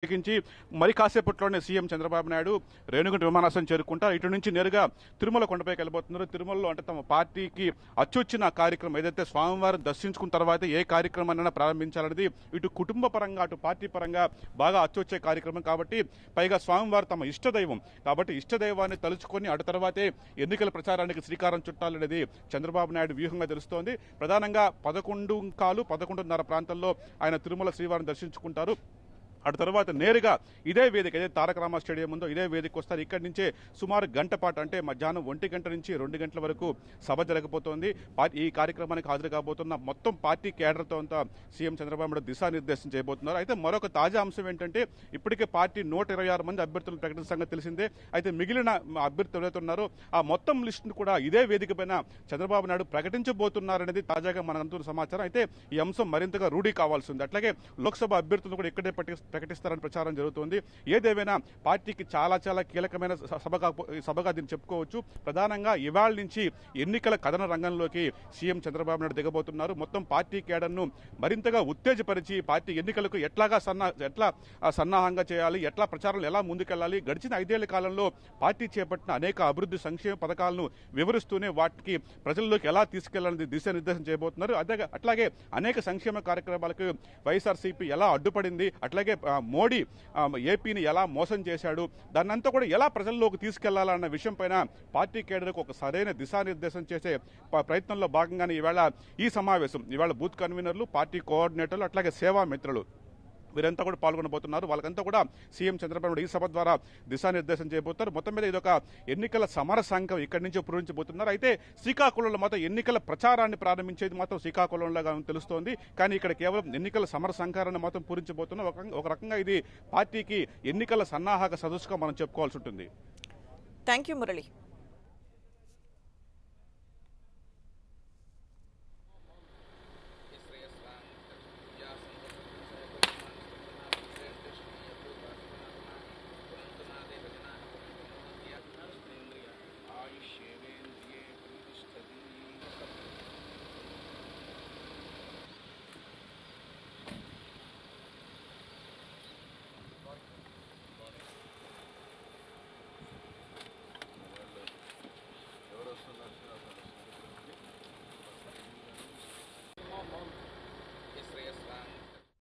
ప్రత్యేకించి మరి కాసేపట్లోనే సీఎం చంద్రబాబు నాయుడు రేణుగుంట విమానాశ్రయం చేరుకుంటారు. ఇటు నుంచి నేరుగా తిరుమల కొండపైకి వెళ్ళబోతున్నారు. తిరుమలలో అంటే తమ పార్టీకి అచ్చొచ్చిన కార్యక్రమం ఏదైతే స్వామివారిని దర్శించుకున్న తర్వాత ఏ కార్యక్రమాన్ని ప్రారంభించాలనేది ఇటు కుటుంబ పరంగా అటు పార్టీ పరంగా బాగా అచ్చొచ్చే కార్యక్రమం కాబట్టి, పైగా స్వామివారు తమ ఇష్టదైవం కాబట్టి ఇష్టదైవాన్ని తలుచుకొని అటు తర్వాతే ఎన్నికల ప్రచారానికి శ్రీకారం చుట్టాలనేది చంద్రబాబు నాయుడు వ్యూహంగా తెలుస్తోంది. ప్రధానంగా 11:15 ప్రాంతంలో ఆయన తిరుమల శ్రీవారిని దర్శించుకుంటారు. అటు తర్వాత నేరుగా ఇదే వేదిక ఏదైతే తారక రామ స్టేడియం ఉందో ఇదే వేదిక వస్తారు. ఇక్కడి నుంచే సుమారు గంట పాటు అంటే మధ్యాహ్నం 1 గంట నుంచి 2 గంటల వరకు సభ జరగబోతోంది. ఈ కార్యక్రమానికి హాజరు కాబోతున్న మొత్తం పార్టీ కేడర్తో అంతా సీఎం చంద్రబాబు నాయుడు దిశానిర్దేశం చేయబోతున్నారు. అయితే మరొక తాజా అంశం ఏంటంటే ఇప్పటికే పార్టీ 126 మంది అభ్యర్థులను ప్రకటించిన సంగతి తెలిసిందే. అయితే మిగిలిన అభ్యర్థులు ఎవరైతే ఉన్నారో ఆ మొత్తం లిస్టును కూడా ఇదే వేదిక పైన చంద్రబాబు నాయుడు ప్రకటించబోతున్నారనేది తాజాగా మనకు అందుతున్న సమాచారం. అయితే ఈ అంశం మరింతగా రూఢీ కావాల్సి ఉంది. అట్లాగే లోక్సభ అభ్యర్థులను కూడా ఇక్కడే ప్రకటిస్తారని ప్రచారం జరుగుతోంది. ఏదేమైనా పార్టీకి చాలా కీలకమైన సభగా దీన్ని చెప్పుకోవచ్చు. ప్రధానంగా ఇవాళ నుంచి ఎన్నికల కథన రంగంలోకి సీఎం చంద్రబాబు నాయుడు దిగబోతున్నారు. మొత్తం పార్టీ కేడర్ను మరింతగా ఉత్తేజపరిచి పార్టీ ఎన్నికలకు ఎట్లా సన్నాహంగా చేయాలి, ఎట్లా ప్రచారాలు ఎలా ముందుకెళ్లాలి, గడిచిన 5 ఏళ్ల కాలంలో పార్టీ చేపట్టిన అనేక అభివృద్ధి సంక్షేమ పథకాలను వివరిస్తూనే వాటికి ప్రజల్లోకి ఎలా తీసుకెళ్లాలని దిశానిర్దేశం చేయబోతున్నారు. అట్లాగే అనేక సంక్షేమ కార్యక్రమాలకు వైఎస్ఆర్సీపీ ఎలా అడ్డుపడింది, అట్లాగే మోడీ ఏపీని ఎలా మోసం చేశాడు, దాన్నంతా కూడా ఎలా ప్రజల్లోకి తీసుకెళ్లాలన్న విషయం పైన పార్టీ కేడర్కు ఒక సరైన దిశానిర్దేశం చేసే ప్రయత్నంలో భాగంగానే ఈ సమావేశం ఇవాళ బూత్ కన్వీనర్లు, పార్టీ కోఆర్డినేటర్లు, అట్లాగే సేవా మిత్రులు వీరంతా కూడా పాల్గొనబోతున్నారు. వాళ్ళకంతా కూడా సీఎం చంద్రబాబు నాయుడు ఈ సభ ద్వారా దిశానిర్దేశం చేయబోతున్నారు. మొత్తం మీద ఇదొక ఎన్నికల సమర సంఘం ఇక్కడి నుంచి పూరించబోతున్నారు. అయితే శ్రీకాకుళంలో మాత్రం ఎన్నికల ప్రచారాన్ని ప్రారంభించేది మాత్రం శ్రీకాకుళంలోగా తెలుస్తోంది. కానీ ఇక్కడ కేవలం ఎన్నికల సమర సంఘాన్ని మాత్రం పూరించబోతున్నారు. ఒక రకంగా ఇది పార్టీకి ఎన్నికల సన్నాహక సదస్సుగా మనం చెప్పుకోవాల్సి ఉంటుంది. Thank you Murali.